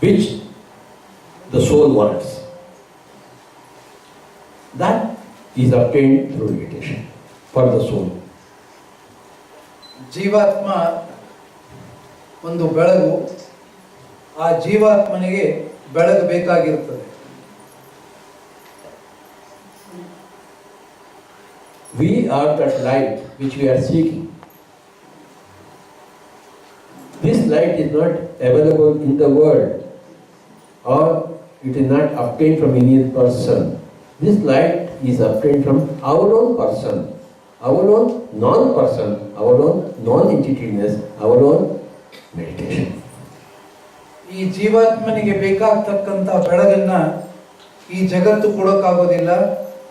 which the soul wants. That is obtained through meditation for the soul. ಜೀವಾತ್ಮ ಒಂದು ಬೆಳಗು, ಆ ಜೀವಾತ್ಮನಿಗೆ ಬೆಳಕು ಬೇಕಾಗಿರುತ್ತದೆ. We are that light which we are seeking. This light is not available in the world, or it is not obtained from any person. This light is obtained from our own person, our own non-person, our own non-entityness, our own meditation. ಈ ಜೀವಾತ್ಮನಿಗೆ ಬೇಕಾಗ್ತಕ್ಕಂಥ ಬೆಳಗನ್ನ ಈ ಜಗತ್ತು ಕೊಡೋಕ್ಕಾಗೋದಿಲ್ಲ,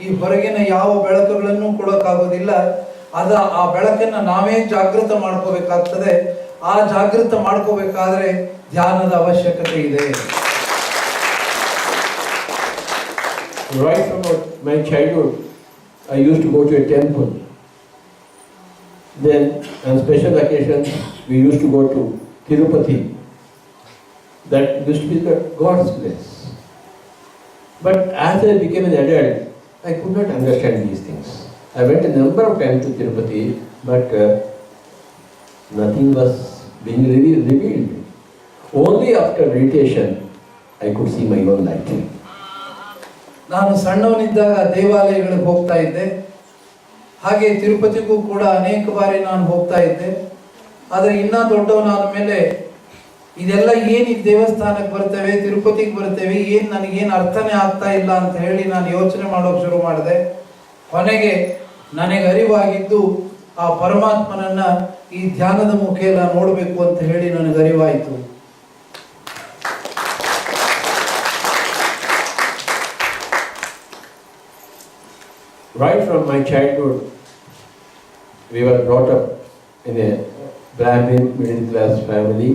ಈ ಹೊರಗಿನ ಯಾವ ಬೆಳಕುಗಳನ್ನು ಕೊಡೋಕ್ಕಾಗೋದಿಲ್ಲ. ಆ ಬೆಳಕನ್ನ ನಾವೇ ಜಾಗೃತ ಮಾಡ್ಕೋಬೇಕಾಗ್ತದೆ. ಆ ಜಾಗೃತ ಮಾಡ್ಕೋಬೇಕಾದ್ರೆ ಧ್ಯಾನದ ಅವಶ್ಯಕತೆ ಇದೆ. Right from my childhood, I used to go to a temple. Then, on special occasions, we used to go to Tirupati. That used to be the God's place. But as I became an adult, I could not understand these things. I went a number of times to Tirupati, but nothing was being really revealed. Only after meditation, I could see my own light. ನಾನು ಸಣ್ಣವನಿದ್ದಾಗ ದೇವಾಲಯಗಳಿಗೆ ಹೋಗ್ತಾ ಇದ್ದೆ, ಹಾಗೆ ತಿರುಪತಿಗೂ ಕೂಡ ಅನೇಕ ಬಾರಿ ನಾನು ಹೋಗ್ತಾ ಇದ್ದೆ. ಆದರೆ ಇನ್ನೂ ದೊಡ್ಡವನಾದ ಮೇಲೆ ಇದೆಲ್ಲ ಏನು ಈ ದೇವಸ್ಥಾನಕ್ಕೆ ಬರ್ತೇವೆ, ತಿರುಪತಿಗೆ ಬರ್ತೇವೆ, ಏನು ನನಗೇನು ಅರ್ಥನೇ ಆಗ್ತಾ ಇಲ್ಲ ಅಂತ ಹೇಳಿ ನಾನು ಯೋಚನೆ ಮಾಡೋಕೆ ಶುರು ಮಾಡಿದೆ. ಕೊನೆಗೆ ನನಗೆ ಅರಿವಾಗಿದ್ದು ಆ ಪರಮಾತ್ಮನನ್ನ ಈ ಧ್ಯಾನದ ಮುಖೇನ ನೋಡಬೇಕು ಅಂತ ಹೇಳಿ ನನಗೆ ಅರಿವಾಯಿತು. Right from my childhood, we were brought up in a Brahmin middle class family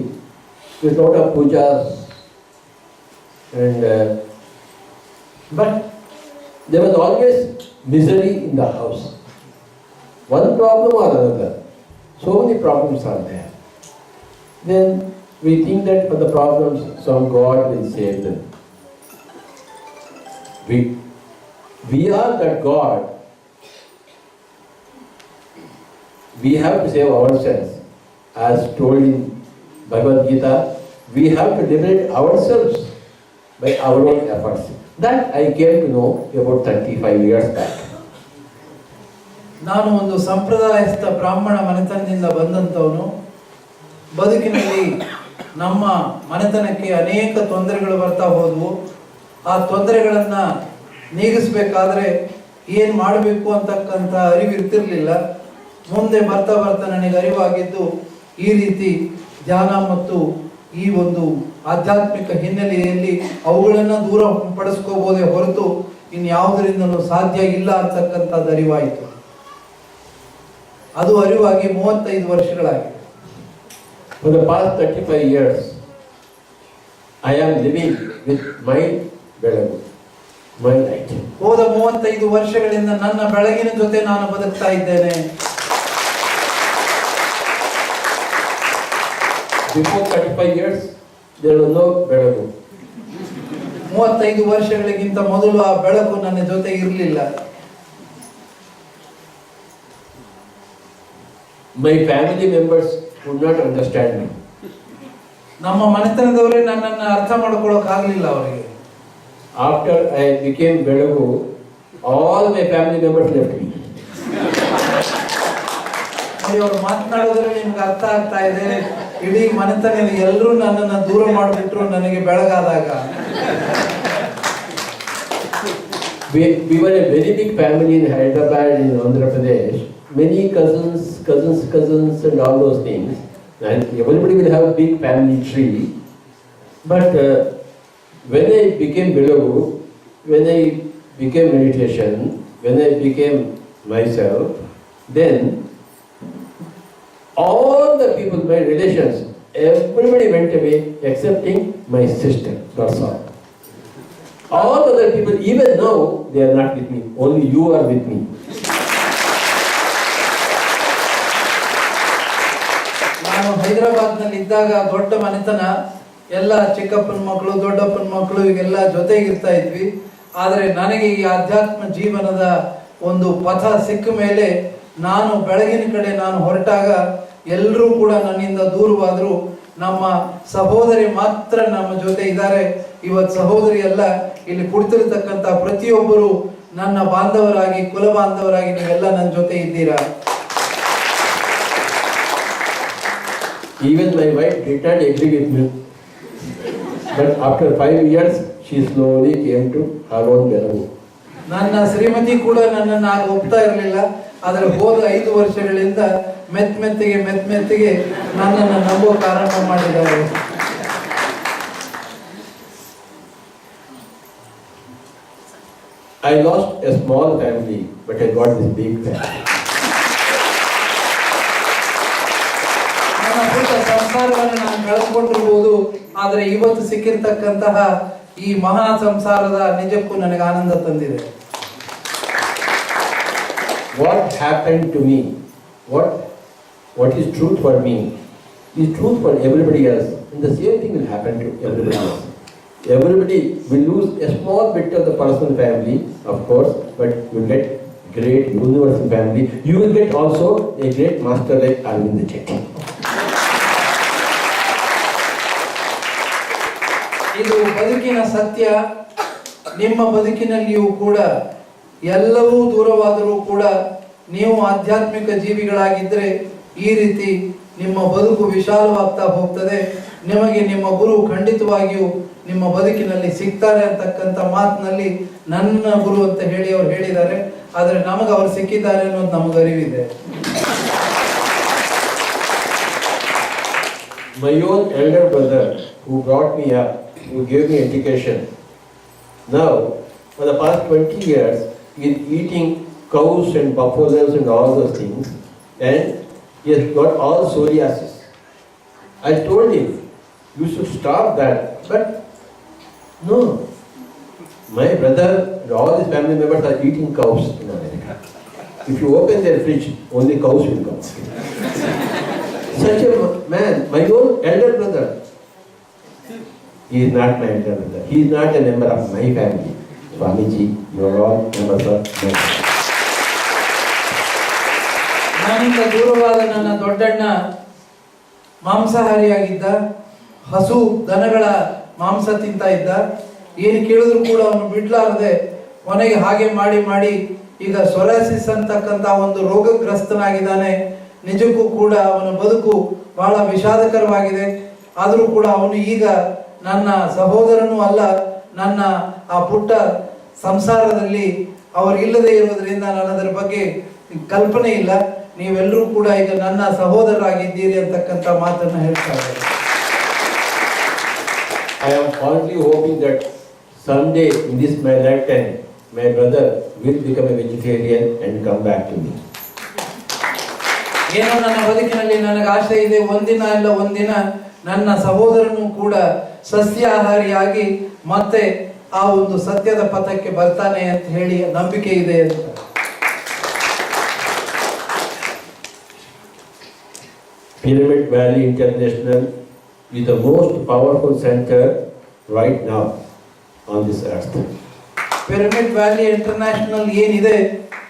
with lot of pujas, and but there was always misery in the house. One problem or another. So many problems are there. Then we think that for the problems, some God will save them. We are that God. We have to save ourselves. As told in Bhagavad Gita, we have to liberate ourselves by our own efforts. That I came to know about 35 years back. ನಾನು ಒಂದು ಸಂಪ್ರದಾಯಸ್ಥ ಬ್ರಾಹ್ಮಣ ಮನೆತನದಿಂದ ಬಂದಂಥವನು. ಬದುಕಿನಲ್ಲಿ ನಮ್ಮ ಮನೆತನಕ್ಕೆ ಅನೇಕ ತೊಂದರೆಗಳು ಬರ್ತಾ ಹೋದವು. ಆ ತೊಂದರೆಗಳನ್ನು ನೀಗಿಸಬೇಕಾದ್ರೆ ಏನು ಮಾಡಬೇಕು ಅಂತಕ್ಕಂಥ ಅರಿವು ಇರ್ತಿರ್ಲಿಲ್ಲ. ಮುಂದೆ ಬರ್ತಾ ಬರ್ತಾ ನನಗೆ ಅರಿವಾಗಿದ್ದು ಈ ರೀತಿ ಧ್ಯಾನ ಮತ್ತು ಈ ಒಂದು ಆಧ್ಯಾತ್ಮಿಕ ಹಿನ್ನೆಲೆಯಲ್ಲಿ ಅವುಗಳನ್ನು ದೂರ ಪಡಿಸ್ಕೋಬೋದೇ ಹೊರತು ಇನ್ಯಾವುದರಿಂದಲೂ ಸಾಧ್ಯ ಇಲ್ಲ ಅಂತಕ್ಕಂಥದ್ದು ಅರಿವಾಯಿತು. ಅದು ಅರಿವಾಗಿ 35 ವರ್ಷಗಳಾಗಿದೆ. For the past 35 years, I am living with my ಬೆಳಗು, my light. ಹೋದ 35 ವರ್ಷಗಳಿಂದ ನನ್ನ ಬೆಳಗಿನ ಜೊತೆ ನಾನು ಬದುಕ್ತಾ ಇದ್ದೇನೆ. Before 35 years, there was no ಬೆಳಗು. 35 ವರ್ಷಗಳಿಗಿಂತ ಮೊದಲು ಆ ಬೆಳಕು ನನ್ನ ಜೊತೆ ಇರಲಿಲ್ಲ. My family members could not understand me. ನಮ್ಮ ಮನೆತನದವರೇ ನನ್ನನ್ನು ಅರ್ಥ ಮಾಡ್ಕೊಳ್ಳೋಕೆ ಆಗಲಿಲ್ಲ ಅವರಿಗೆ. After I became ಬೆಳಗು, all my family members left me. ಅವರು ಮಾತನಾಡಿದ್ರೆ ನಿಮ್ಗೆ ಅರ್ಥ ಆಗ್ತಾ ಇದೆ, ಇಡೀ ಮನೆತನ ಎಲ್ಲರೂ ನನ್ನನ್ನು ದೂರ ಮಾಡಿಬಿಟ್ರು ನನಗೆ ಬೆಳಗಾದಾಗ. We were a very big family in Hyderabad, in Andhra Pradesh. Many cousins and all those things. And everybody will have a big family tree. But when I became Belogu, when I became meditation, when I became myself, then all the people, my relations, everybody went away excepting my sister. That's all. All other people, even now, they are not with me. Only you are with me. ನಾನು ಹೈದರಾಬಾದ್ನಲ್ಲಿ ಇದ್ದಾಗ ದೊಡ್ಡ ಮನೆತನ ಎಲ್ಲ ಚಿಕ್ಕಪ್ಪನ ಮಕ್ಕಳು ದೊಡ್ಡಪ್ಪನ ಮಕ್ಕಳು ಈಗೆಲ್ಲ ಜೊತೆಗಿರ್ತಾ ಇದ್ವಿ. ಆದರೆ ನನಗೆ ಈ ಆಧ್ಯಾತ್ಮ ಜೀವನದ ಒಂದು ಪಥ ಸಿಕ್ಕ ಮೇಲೆ ನಾನು ಬೆಳಗಿನ ಕಡೆ ನಾನು ಹೊರಟಾಗ ಎಲ್ಲರೂ ಕೂಡ ನನ್ನಿಂದ ದೂರವಾದರು. ನಮ್ಮ ಸಹೋದರಿ ಮಾತ್ರ ನಮ್ಮ ಜೊತೆ ಇದ್ದಾರೆ. ಇವತ್ತು ಸಹೋದರಿ ಎಲ್ಲ ಇಲ್ಲಿ ಕುಳಿತಿರ್ತಕ್ಕಂಥ ಪ್ರತಿಯೊಬ್ಬರು ನನ್ನ ಬಾಂಧವರಾಗಿ, ಕುಲ ಬಾಂಧವರಾಗಿ ನೀವೆಲ್ಲ ನನ್ನ ಜೊತೆ ಇದ್ದೀರಾ. Even my wife did not agree with me. But after 5 years, she slowly came to her own level. ನನ್ನ ಶ್ರೀಮತಿ ಕೂಡ ನನ್ನನ್ನು ಆಗ ಒಪ್ತಾ ಇರಲಿಲ್ಲ. ಆದರೆ ಹೋದ 5 ವರ್ಷಗಳಿಂದ ಮೆತ್ತಿಗೆ ನನ್ನನ್ನು ನಂಬೋ ಪ್ರಾರಂಭ ಮಾಡಿದ್ದಾರೆ. I lost a small family, but I got this big family. ನನ್ನ ಪುಟ್ಟ ಸಂಸಾರವನ್ನು ನಾನು ಕಳೆದುಕೊಂಡಿರ್ಬೋದು, ಆದರೆ ಇವತ್ತು ಸಿಕ್ಕಿರ್ತಕ್ಕಂತಹ ಈ ಮಹಾ ಸಂಸಾರದ ನಿಜಕ್ಕೂ ನನಗೆ ಆನಂದ ತಂದಿದೆ. What happened to me, what is truth for me, is truth for everybody else. And the same thing will happen to everybody else. Everybody will lose a small bit of the personal family, of course, but you will get great universal family. You will get also a great master like Arvind Chetty. ಇದು ಬದುಕಿನ ಸತ್ಯ. ನಿಮ್ಮ ಬದುಕಿನಲ್ಲಿಯೂ ಕೂಡ ಎಲ್ಲವೂ ದೂರವಾದರೂ ಕೂಡ ನೀವು ಆಧ್ಯಾತ್ಮಿಕ ಜೀವಿಗಳಾಗಿದ್ದರೆ ಈ ರೀತಿ ನಿಮ್ಮ ಬದುಕು ವಿಶಾಲವಾಗ್ತಾ ಹೋಗ್ತದೆ. ನಿಮಗೆ ನಿಮ್ಮ ಗುರು ಖಂಡಿತವಾಗಿಯೂ ನಿಮ್ಮ ಬದುಕಿನಲ್ಲಿ ಸಿಗ್ತಾರೆ ಅಂತಕ್ಕಂಥ ಮಾತಿನಲ್ಲಿ ನನ್ನ ಗುರು ಅಂತ ಹೇಳಿ ಅವ್ರು ಹೇಳಿದ್ದಾರೆ. ಆದರೆ ನಮಗೆ ಅವ್ರು ಸಿಕ್ಕಿದ್ದಾರೆ ಅನ್ನೋದು ನಮಗೆ ಅರಿವಿದೆ. My own elder brother who brought me up, who gave me education, now for the past 20 years he is eating cows and buffaloes and all those things, and he has got all psoriasis. I told him, you should stop that, but no. My brother and all his family members are eating cows in America. If you open their fridge, only cows will come. Such a man, my own elder brother. He is not my elder brother. He is not a member of my family. Swamiji, you are all members of my family. ನನ್ನಿಂದ ದೂರವಾದ ನನ್ನ ದೊಡ್ಡಣ್ಣ ಮಾಂಸಾಹಾರಿಯಾಗಿದ್ದ. ಹಸು ದನಗಳ ಮಾಂಸ ತಿಂತ ಇದ್ದ. ಏನು ಕೇಳಿದ್ರು ಕೂಡ ಅವನು ಬಿಡ್ಲಾರದೆ ಕೊನೆಗೆ ಹಾಗೆ ಮಾಡಿ ಈಗ ಸೊರಾಸಿಸ್ ಅಂತಕ್ಕಂಥ ಒಂದು ರೋಗಗ್ರಸ್ತನಾಗಿದ್ದಾನೆ. ನಿಜಕ್ಕೂ ಕೂಡ ಅವನ ಬದುಕು ಬಹಳ ವಿಷಾದಕರವಾಗಿದೆ. ಆದರೂ ಕೂಡ ಅವನು ಈಗ ನನ್ನ ಸಹೋದರನೂ ಅಲ್ಲ. ನನ್ನ ಆ ಪುಟ್ಟ ಸಂಸಾರದಲ್ಲಿ ಅವರಿಲ್ಲದೆ ಇರುವುದರಿಂದ ನಾನು ಅದರ ಬಗ್ಗೆ ಕಲ್ಪನೆ ಇಲ್ಲ. ನೀವೆಲ್ಲರೂ ಕೂಡ ಈಗ ನನ್ನ ಸಹೋದರರಾಗಿದ್ದೀರಿ ಅಂತಕ್ಕಂಥ ಮಾತನ್ನು ಹೇಳ್ತಾ ಇದ್ದಾರೆ. I am fondly hoping that someday in this my lifetime, my brother will become a vegetarian and come back to me. ಏನೋ ನನ್ನ ಬದುಕಿನಲ್ಲಿ ನನಗೆ ಆಸೆ ಇದೆ, ಒಂದಿನ ಇಲ್ಲ ಒಂದಿನ ನನ್ನ ಸಹೋದರನು ಕೂಡ ಸಸ್ಯಾಹಾರಿಯಾಗಿ ಮತ್ತೆ ಆ ಒಂದು ಸತ್ಯದ ಪಥಕ್ಕೆ ಬರ್ತಾನೆ ಅಂತ ಹೇಳಿ ನಂಬಿಕೆ ಇದೆ ಅಂತ. Pyramid Valley International is the most powerful center right now on this earth. Pyramid valley international ಏನಿದೆ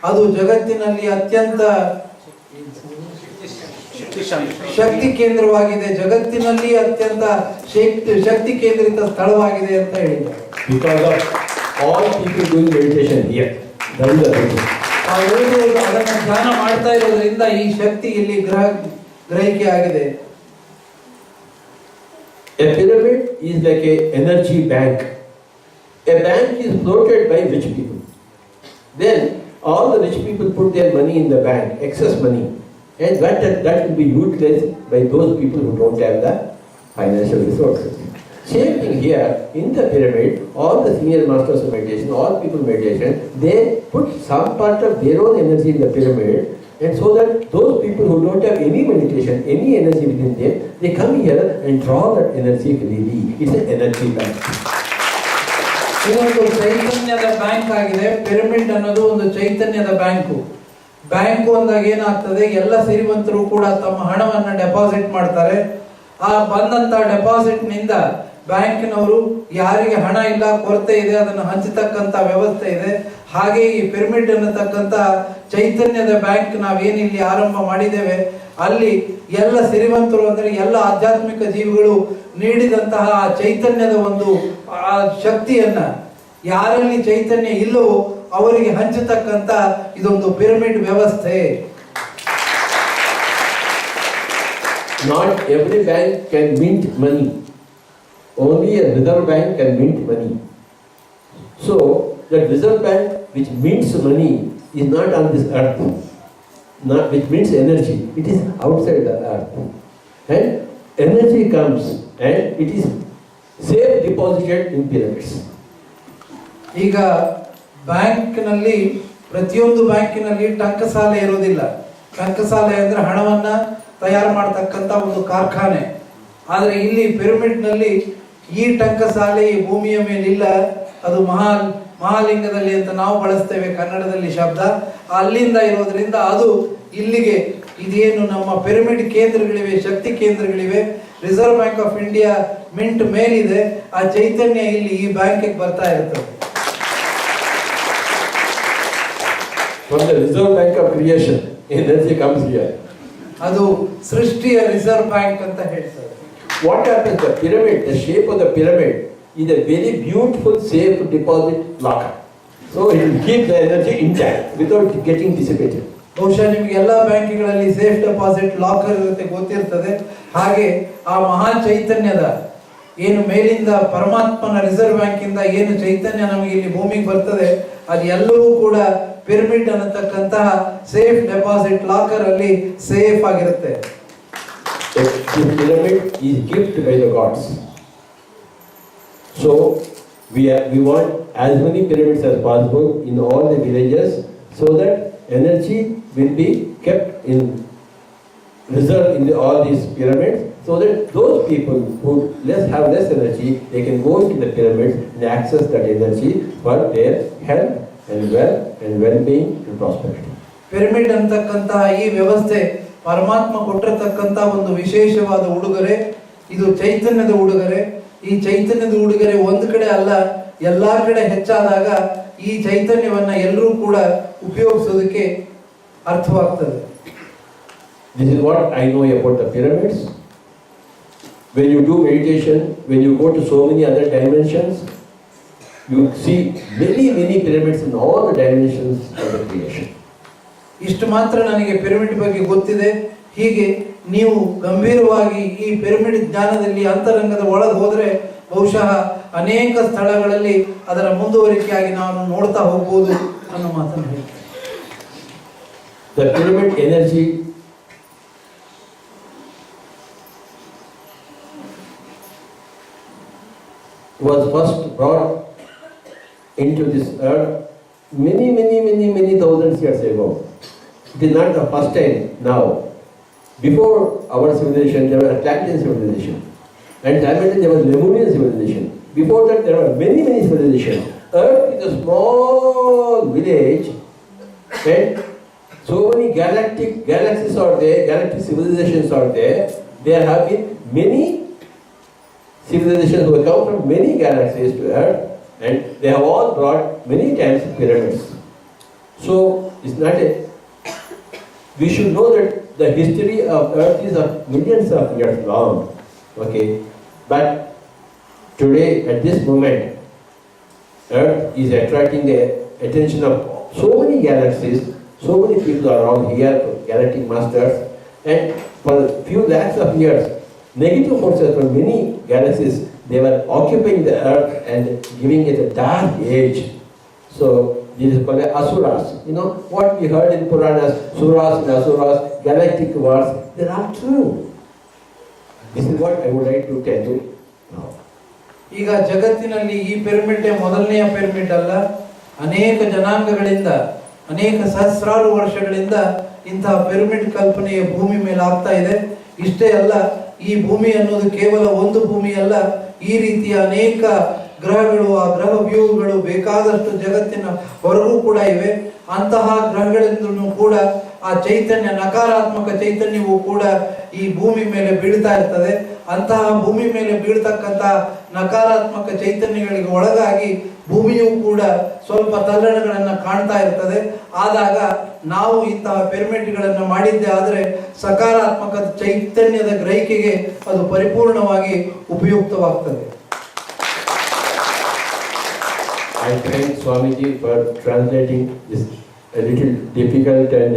ಅದು ಜಗತ್ತಿನಲ್ಲಿ ಅತ್ಯಂತ ಶಕ್ತಿ ಕೇಂದ್ರವಾಗಿದೆ. ಜಗತ್ತಿನಲ್ಲಿ ಅತ್ಯಂತ ಶಕ್ತಿ ಕೇಂದ್ರಿತ ಸ್ಥಳವಾಗಿದೆ ಅಂತ ಹೇಳಿದ್ದಾರೆ. Because of all people doing meditation here. That is the reason. ಅದನ್ನು ಧ್ಯಾನ ಮಾಡ್ತಾ ಇರೋದ್ರಿಂದ ಈ ಶಕ್ತಿ ಇಲ್ಲಿ ಗ್ರಹಿಕೆ ಆಗಿದೆ. A pyramid is like a energy bank. A bank is floated by rich people. Then all the rich people put their money in the bank, excess money, and that will be utilized by those people who don't have the financial resources. Same thing here in the pyramid. All the senior masters of meditation, all people meditation, they put some part of their own energy in the pyramid, and so that those people who don't have any meditation, any energy within them, they come here and draw that energy freely. It's an energy bank. ಇದೊಂದು ಚೈತನ್ಯದ bank ಆಗಿದೆ. Pyramid ಅನ್ನೋದು ಒಂದು ಚೈತನ್ಯದ bank. Bank ಅಂದಾಗ ಏನಾಗ್ತದೆ, ಎಲ್ಲ ಶ್ರೀಮಂತರು ಕೂಡ ತಮ್ಮ ಹಣವನ್ನು ಡೆಪಾಸಿಟ್ ಮಾಡ್ತಾರೆ. ಆ ಬಂದಂತ ಡೆಪಾಸಿಟ್ ನಿಂದ ಬ್ಯಾಂಕಿನವರು ಯಾರಿಗೆ ಹಣ ಇಲ್ಲ, ಕೊರತೆ ಇದೆ, ಅದನ್ನು ಹಂಚತಕ್ಕಂತ ವ್ಯವಸ್ಥೆ ಇದೆ. ಹಾಗೆ ಈ ಪಿರಮಿಡ್ ಅನ್ನತಕ್ಕಂತ ಚೈತನ್ಯದ ಬ್ಯಾಂಕ್ ನಾವೇನಿಲ್ಲಿ ಆರಂಭ ಮಾಡಿದ್ದೇವೆ, ಅಲ್ಲಿ ಎಲ್ಲ ಸಿರಿವಂತರು ಅಂದರೆ ಎಲ್ಲ ಆಧ್ಯಾತ್ಮಿಕ ಜೀವಿಗಳು ನೀಡಿದಂತಹ ಆ ಚೈತನ್ಯದ ಒಂದು ಆ ಶಕ್ತಿಯನ್ನ ಯಾರಲ್ಲಿ ಚೈತನ್ಯ ಇಲ್ಲವೋ ಅವರಿಗೆ ಹಂಚತಕ್ಕಂತ ಇದೊಂದು ಪಿರಮಿಡ್ ವ್ಯವಸ್ಥೆ. Not every bank can mint money. Only a reserve bank can mint money. So, the reserve bank which mints money is not on this earth, which mints energy. It is outside the earth. And energy comes and it is safe deposited in pyramids. ಈಗ ಬ್ಯಾಂಕ್ನಲ್ಲಿ ಪ್ರತಿಯೊಂದು ಬ್ಯಾಂಕಿನಲ್ಲಿ ಟಂಕಸಾಲೆ ಇರೋದಿಲ್ಲ. ಟಂಕಸಾಲೆ ಅಂದ್ರೆ ಹಣವನ್ನ ತಯಾರು ಮಾಡತಕ್ಕಂತ ಒಂದು ಕಾರ್ಖಾನೆ. ಆದರೆ ಇಲ್ಲಿ ಪಿರಮಿಡ್ನಲ್ಲಿ ಈ ಟಂಕಸಾಲೆ ಈ ಭೂಮಿಯ ಮೇಲಿಲ್ಲ. ಅದು ಮಹಾಲಿಂಗದಲ್ಲಿ ಅಂತ ನಾವು ಬಳಸ್ತೇವೆ ಕನ್ನಡದಲ್ಲಿ ಶಬ್ದ. ಅಲ್ಲಿಂದ ಇರೋದ್ರಿಂದ ಅದು ಇಲ್ಲಿಗೆ ಇದೇನು ನಮ್ಮ ಪಿರಮಿಡ್ ಕೇಂದ್ರಗಳಿವೆ, ಶಕ್ತಿ ಕೇಂದ್ರಗಳಿವೆ. Reserve Bank of India mint ಮೇಲಿದೆ, ಆ ಚೈತನ್ಯ ಇಲ್ಲಿ ಈ ಬ್ಯಾಂಕಿಗೆ ಬರ್ತಾ ಇರ್ತದೆ. From the Reserve Bank of Creation, energy comes here. ಅದು ಸೃಷ್ಟಿಯ ರಿಸರ್ವ್ ಬ್ಯಾಂಕ್ ಅಂತ ಹೇಳ್ತಾರೆ. What happens? The pyramid, the shape of the pyramid is a very beautiful, safe deposit locker. So it will keep the energy intact without getting dissipated. ಬಹುಶಃ ನಿಮಗೆ ಎಲ್ಲಾ ಬ್ಯಾಂಕ್ಗಳಲ್ಲಿ safe deposit locker ಇರುತ್ತೆ, ಗೊತ್ತಿರ್ತದೆ. ಹಾಗೆ ಆ ಮಹಾ ಚೈತನ್ಯದ ಏನು ಮೇಲಿಂದ ಪರಮಾತ್ಮನ ರಿಸರ್ವ್ ಬ್ಯಾಂಕ್ ಇಂದ ಏನು ಚೈತನ್ಯ ನಮಗೆ ಇಲ್ಲಿ ಭೂಮಿಗೆ ಬರ್ತದೆ, ಅದು ಎಲ್ಲವೂ ಕೂಡ ಪಿರಮಿಡ್ ಅನ್ನತಕ್ಕಂತಹ ಸೇಫ್ ಡೆಪಾಸಿಟ್ ಲಾಕರ್ ಅಲ್ಲಿ ಸೇಫ್ ಆಗಿರುತ್ತೆ. The pyramid is gift by the gods. So we want as many pyramids as possible in all the villages, so that energy will be kept in reserve in all these pyramids, so that those people who have less energy, they can go into the pyramids and access that energy for their health and well-being and prosperity. Pyramid ಅಂತಕ್ಕಂತಹ ಈ ವ್ಯವಸ್ಥೆ ಪರಮಾತ್ಮ ಕೊಟ್ಟಿರತಕ್ಕಂತ ಒಂದು ವಿಶೇಷವಾದ ಉಡುಗೊರೆ. ಇದು ಚೈತನ್ಯದ ಉಡುಗೊರೆ. ಈ ಚೈತನ್ಯದ ಉಡುಗೊರೆ ಒಂದು ಕಡೆ ಅಲ್ಲ, ಎಲ್ಲಾ ಕಡೆ ಹೆಚ್ಚಾದಾಗ ಈ ಚೈತನ್ಯವನ್ನ ಎಲ್ಲರೂ ಕೂಡ ಉಪಯೋಗಿಸೋದಕ್ಕೆ ಅರ್ಥವಾಗ್ತದೆ. This is what I know about the pyramids. When you do meditation, when you go to so many other dimensions, you see many pyramids in all the dimensions of the creation. ಇಷ್ಟು ಮಾತ್ರ ನನಗೆ pyramid ಬಗ್ಗೆ ಗೊತ್ತಿದೆ. ಹೀಗೆ ನೀವು ಗಂಭೀರವಾಗಿ ಈ pyramid ಜ್ಞಾನದಲ್ಲಿ ಅಂತರಂಗದ ಒಳಗೆ ಹೋದ್ರೆ ಬಹುಶಃ ಅನೇಕ ಸ್ಥಳಗಳಲ್ಲಿ ಅದರ ಮುಂದುವರಿಕೆಯಾಗಿ ನಾವು ನೋಡ್ತಾ ಹೋಗ್ಬೋದು ಅನ್ನೋ ಮಾತನ್ನು ಹೇಳ್ತೀನಿ. The pyramid energy was first brought into this earth many thousands years ago. It is not the first time now. Before our civilization, there was Atlantean civilization, and simultaneously there was Lemurian civilization. Before that, there were many civilizations. Earth is a small village, and so many galaxies are there, galactic civilizations are there. There have been many civilizations who have come from many galaxies to Earth, and they have all brought many times pyramids. So it's not a. We should know that the history of Earth is of millions of years long, okay? But today, at this moment, Earth is attracting the attention of so many galaxies. So many people are around here, galactic masters, and for a few lakhs of years, negative forces from many galaxies, they were occupying the Earth and giving it a dark age. So this is called asuras. You know what we heard in Puranas, suras and asuras, galactic wars, they're all true. This is what I would like to tell you now. ಈಗ ಜಗತ್ತಿನಲ್ಲಿ ಈ pyramid ಮೊದಲನೆಯ pyramid ಅಲ್ಲ. ಅನೇಕ ಜನಾಂಗಗಳಿಂದ ಅನೇಕ ಸಹಸ್ರಾರು ವರ್ಷಗಳಿಂದ ಇಂತಹ ಪಿರಮಿಡ್ ಕಲ್ಪನೆಯ ಭೂಮಿ ಮೇಲೆ ಆಗ್ತಾ ಇದೆ. ಇಷ್ಟೇ ಅಲ್ಲ, ಈ ಭೂಮಿ ಅನ್ನೋದು ಕೇವಲ ಒಂದು ಭೂಮಿ ಅಲ್ಲ. ಈ ರೀತಿಯ ಅನೇಕ ಗ್ರಹಗಳು, ಆ ಗ್ರಹ ವ್ಯೂಹಗಳು ಬೇಕಾದಷ್ಟು ಜಗತ್ತಿನ ಹೊರಗೂ ಕೂಡ ಇವೆ. ಅಂತಹ ಗ್ರಹಗಳಿಂದಲೂ ಕೂಡ ಆ ಚೈತನ್ಯ, ನಕಾರಾತ್ಮಕ ಚೈತನ್ಯವು ಕೂಡ ಈ ಭೂಮಿ ಮೇಲೆ ಬೀಳ್ತಾ ಇರ್ತದೆ. ಅಂತಹ ಭೂಮಿ ಮೇಲೆ ಬೀಳ್ತಕ್ಕಂಥ ನಕಾರಾತ್ಮಕ ಚೈತನ್ಯಗಳಿಗೆ ಒಳಗಾಗಿ ಭೂಮಿಯೂ ಕೂಡ ಸ್ವಲ್ಪ ತಲ್ಲಣಗಳನ್ನು ಕಾಣ್ತಾ ಇರ್ತದೆ. ಆದಾಗ ನಾವು ಇಂತಹ ಪಿರಮಿಡ್ಗಳನ್ನು ಮಾಡಿದ್ದೆ ಆದರೆ ಸಕಾರಾತ್ಮಕ ಚೈತನ್ಯದ ಗ್ರಹಿಕೆಗೆ ಅದು ಪರಿಪೂರ್ಣವಾಗಿ ಉಪಯುಕ್ತವಾಗ್ತದೆ. I thank Swamiji for translating this a little difficult and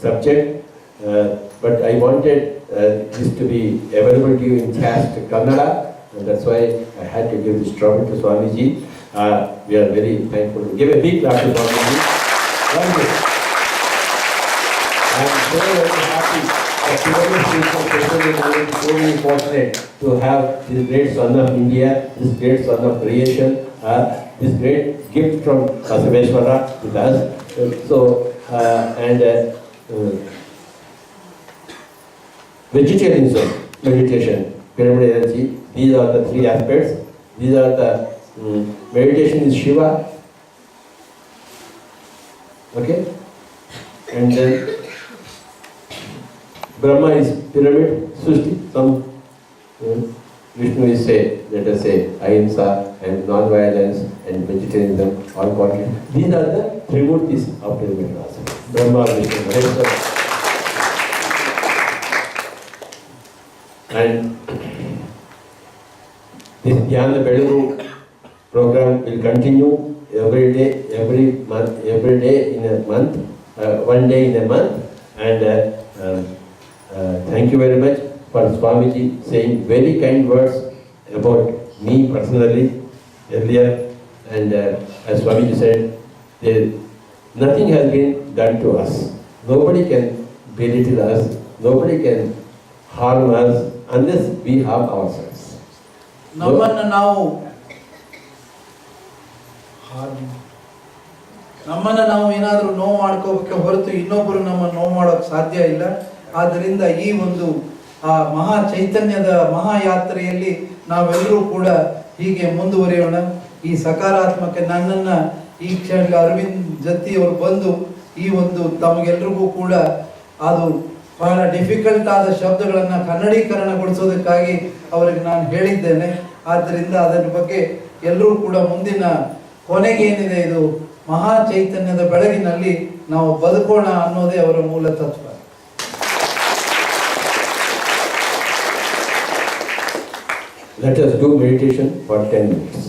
subject, but I wanted this to be available to you in fast Kannada, and that's why I had to give this trophy to Swamiji. We are very thankful. Give a big clap to Swamiji. Thank you. I am so very happy that today is so very fortunate to have this great son of India, this great son of creation, this great gift from Basaveshwara with us. Vegetarianism, meditation, pyramid energy, these are the three aspects. These are the meditation is Shiva, okay, and then Brahma is pyramid, Sushti, some Vishnu is say, let us say, ahimsa and non-violence and vegetarianism, all qualities. These are the trimurtis of pyramid rasa. Brahma, Vishnu, Maheshwara. And this Dhyana Bedaru program will continue every day in a month, one day in a month. And thank you very much for Swamiji saying very kind words about me personally earlier. And as Swamiji said, nothing has been done to us. Nobody can belittle us. Nobody can harm us unless we harm ourselves. ನಮ್ಮನ್ನು ನಾವು ಏನಾದರೂ ನೋವು ಮಾಡ್ಕೋಬೇಕೆ ಹೊರತು ಇನ್ನೊಬ್ಬರು ನಮ್ಮನ್ನು ನೋವು ಮಾಡೋಕೆ ಸಾಧ್ಯ ಇಲ್ಲ. ಆದ್ದರಿಂದ ಈ ಒಂದು ಆ ಮಹಾ ಚೈತನ್ಯದ ಮಹಾಯಾತ್ರೆಯಲ್ಲಿ ನಾವೆಲ್ಲರೂ ಕೂಡ ಹೀಗೆ ಮುಂದುವರಿಯೋಣ. ಈ ಸಕಾರಾತ್ಮಕ ನನ್ನನ್ನ ಈ ಕ್ಷಣದಲ್ಲಿ ಅರವಿಂದ್ ಜತ್ತಿ ಅವರು ಬಂದು ಈ ಒಂದು ತಮಗೆಲ್ರಿಗೂ ಕೂಡ ಅದು ಬಹಳ ಡಿಫಿಕಲ್ಟ್ ಆದ ಶಬ್ದಗಳನ್ನು ಕನ್ನಡೀಕರಣಗೊಳಿಸೋದಕ್ಕಾಗಿ ಅವರಿಗೆ ನಾನು ಹೇಳಿದ್ದೇನೆ. ಆದ್ದರಿಂದ ಅದರ ಬಗ್ಗೆ ಎಲ್ಲರೂ ಕೂಡ ಮುಂದಿನ ಕೊನೆಗೆ ಏನಿದೆ ಇದು ಮಹಾ ಚೈತನ್ಯದ ಬೆಳಗಿನಲ್ಲಿ ನಾವು ಬದುಕೋಣ ಅನ್ನೋದೇ ಅವರ ಮೂಲ ತತ್ವ. Let us do meditation for 10 minutes.